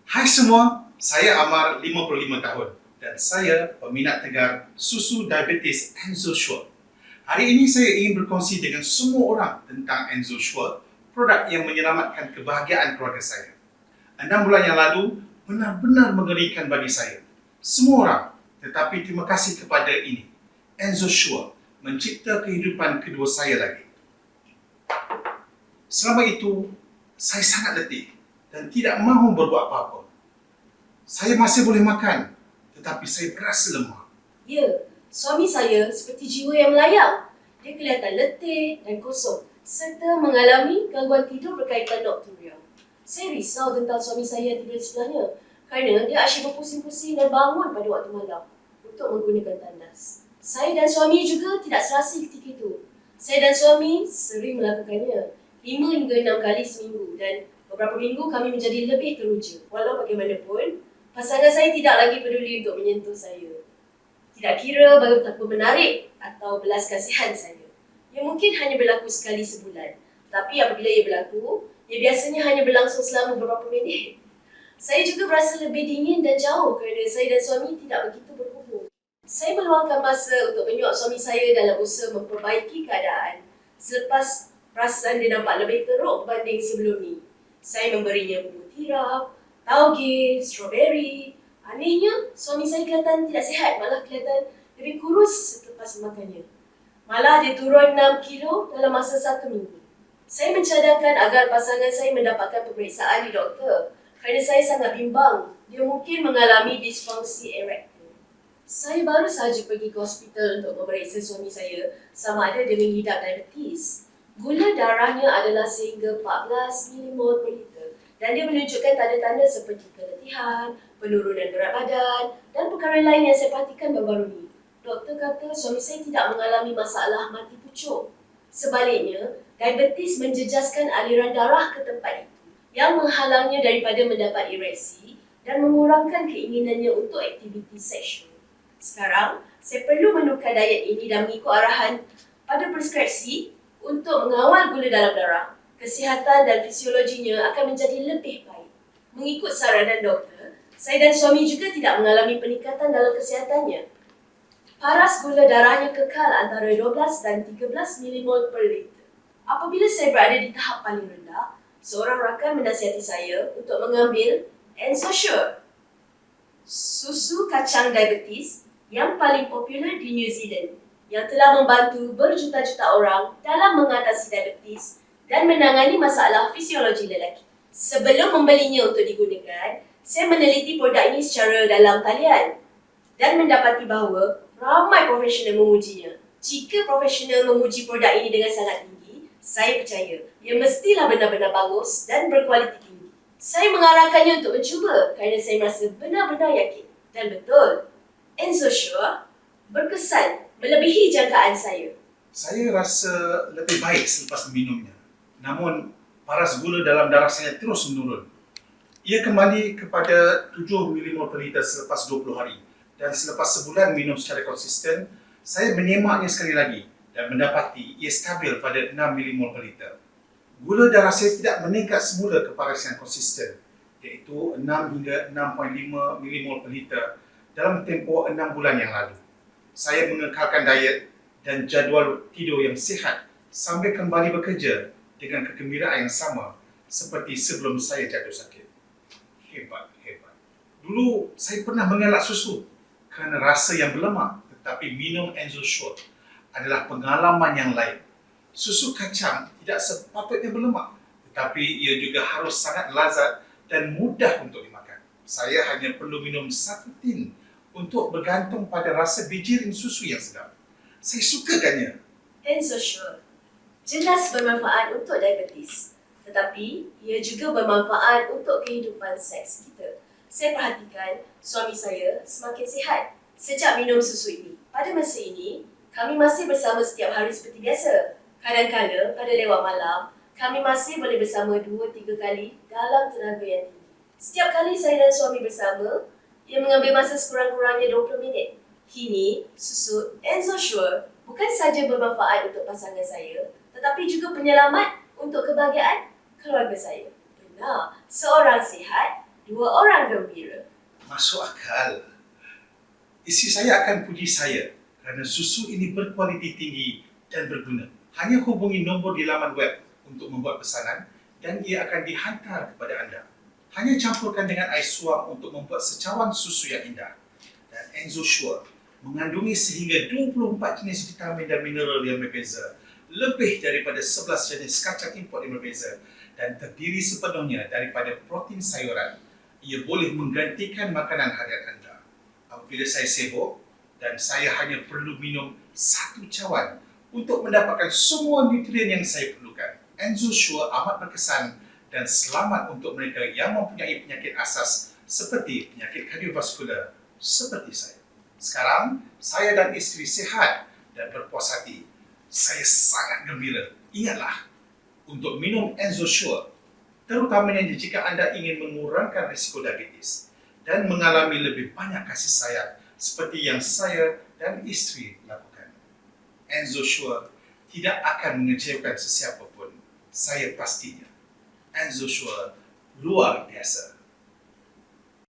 Hai semua, saya Amar, 55 tahun dan saya peminat tegar susu diabetes EnzoSure. Hari ini saya ingin berkongsi dengan semua orang tentang EnzoSure, produk yang menyelamatkan kebahagiaan keluarga saya. 6 bulan yang lalu benar-benar mengerikan bagi saya. Semua orang, tetapi terima kasih kepada ini. EnzoSure mencipta kehidupan kedua saya lagi. Selama itu, saya sangat letih dan tidak mahu berbuat apa-apa. Saya masih boleh makan, tetapi saya berasa lemah. Ya, suami saya seperti jiwa yang melayang. Dia kelihatan letih dan kosong serta mengalami gangguan tidur berkaitan nokturia. Saya risau tentang suami saya tidur di sebelahnya kerana dia asyik berpusing-pusing dan bangun pada waktu malam untuk menggunakan tandas. Saya dan suami juga tidak serasi ketika itu. Saya dan suami sering melakukannya 5 hingga 6 kali seminggu dan beberapa minggu kami menjadi lebih teruja. Walau bagaimanapun, pasangan saya tidak lagi peduli untuk menyentuh saya. Tidak kira betapa menarik atau belas kasihan saya. Ia mungkin hanya berlaku sekali sebulan. Tapi apabila ia berlaku, ia biasanya hanya berlangsung selama beberapa minit. Saya juga berasa lebih dingin dan jauh kerana saya dan suami tidak begitu berhubung. Saya meluangkan masa untuk menyuap suami saya dalam usaha memperbaiki keadaan selepas perasaan dia nampak lebih teruk berbanding sebelum ni. Saya memberinya buah tiram, tauge, strawberry. Anehnya, suami saya kelihatan tidak sihat, malah kelihatan lebih kurus selepas memakannya. Malah dia turun 6 kilo dalam masa 1 minggu. Saya mencadangkan agar pasangan saya mendapatkan pemeriksaan di doktor kerana saya sangat bimbang dia mungkin mengalami disfungsi erektil. Saya baru sahaja pergi ke hospital untuk memeriksa suami saya sama ada dia mengidap diabetes. Gula darahnya adalah sehingga 14 milimol per liter dan dia menunjukkan tanda-tanda seperti keletihan, penurunan berat badan dan perkara lain yang saya perhatikan baru-baru ini. Doktor kata suami saya tidak mengalami masalah mati pucuk. Sebaliknya, diabetes menjejaskan aliran darah ke tempat itu yang menghalangnya daripada mendapat ereksi dan mengurangkan keinginannya untuk aktiviti seksual. Sekarang, saya perlu menukar diet ini dan mengikut arahan pada preskripsi untuk mengawal gula dalam darah. Kesihatan dan fisiologinya akan menjadi lebih baik. Mengikut saranan doktor, saya dan suami juga tidak mengalami peningkatan dalam kesihatannya. Paras gula darahnya kekal antara 12 dan 13 milimol per liter. Apabila saya berada di tahap paling rendah, seorang rakan menasihati saya untuk mengambil EnzoSure, susu kacang diabetes yang paling popular di New Zealand, yang telah membantu berjuta-juta orang dalam mengatasi diabetes dan menangani masalah fisiologi lelaki. Sebelum membelinya untuk digunakan, saya meneliti produk ini secara dalam talian dan mendapati bahawa ramai profesional memujinya. Jika profesional memuji produk ini dengan sangat tinggi, saya percaya ia mestilah benar-benar bagus dan berkualiti tinggi. Saya mengarahkannya untuk mencuba kerana saya merasa benar-benar yakin dan betul EnzoSure berkesan melebihi jangkaan saya. Saya rasa lebih baik selepas meminumnya. Namun, paras gula dalam darah saya terus menurun. Ia kembali kepada 7 milimol per liter selepas 20 hari. Dan selepas sebulan minum secara konsisten, saya menyemaknya sekali lagi dan mendapati ia stabil pada 6 milimol per liter. Gula darah saya tidak meningkat semula ke paras yang konsisten, iaitu 6 hingga 6.5 milimol per liter dalam tempoh 6 bulan yang lalu. Saya mengekalkan diet dan jadual tidur yang sihat sambil kembali bekerja dengan kegembiraan yang sama seperti sebelum saya jatuh sakit. Hebat. Dulu saya pernah mengelak susu kerana rasa yang berlemak, tetapi minum EnzoSure adalah pengalaman yang lain. Susu kacang tidak sepatutnya berlemak, tetapi ia juga harus sangat lazat dan mudah untuk dimakan. Saya hanya perlu minum 1 tin untuk bergantung pada rasa bijirin susu yang sedap. Saya sukakannya. EnzoSure jelas bermanfaat untuk diabetes, tetapi ia juga bermanfaat untuk kehidupan seks kita. Saya perhatikan suami saya semakin sihat sejak minum susu ini. Pada masa ini, kami masih bersama setiap hari seperti biasa. Kadang-kadang pada lewat malam, kami masih boleh bersama 2-3 kali dalam tenaga yang tinggi. Setiap kali saya dan suami bersama, ia mengambil masa sekurang-kurangnya 20 minit. Kini, susu EnzoSure bukan sahaja bermanfaat untuk pasangan saya, tetapi juga penyelamat untuk kebahagiaan keluarga saya. Benar, seorang sihat Dua orang gembira. Masuk akal. Isteri saya akan puji saya kerana susu ini berkualiti tinggi dan berguna. Hanya hubungi nombor di laman web untuk membuat pesanan dan ia akan dihantar kepada anda. Hanya campurkan dengan air suam untuk membuat secawan susu yang indah. Dan EnzoSure mengandungi sehingga 24 jenis vitamin dan mineral yang berbeza, lebih daripada 11 jenis kacang import yang berbeza dan terdiri sepenuhnya daripada protein sayuran. Ia boleh menggantikan makanan harian anda. Apabila saya sibuk dan saya hanya perlu minum 1 cawan untuk mendapatkan semua nutrien yang saya perlukan. EnzoSure amat berkesan dan selamat untuk mereka yang mempunyai penyakit asas seperti penyakit kardiovaskular seperti saya. Sekarang, saya dan isteri sihat dan berpuas hati. Saya sangat gembira. Ingatlah, untuk minum EnzoSure, terutamanya jika anda ingin mengurangkan risiko diabetes dan mengalami lebih banyak kasih sayang seperti yang saya dan isteri lakukan. EnzoSure tidak akan mengecewakan sesiapa pun. Saya pastinya. EnzoSure luar biasa.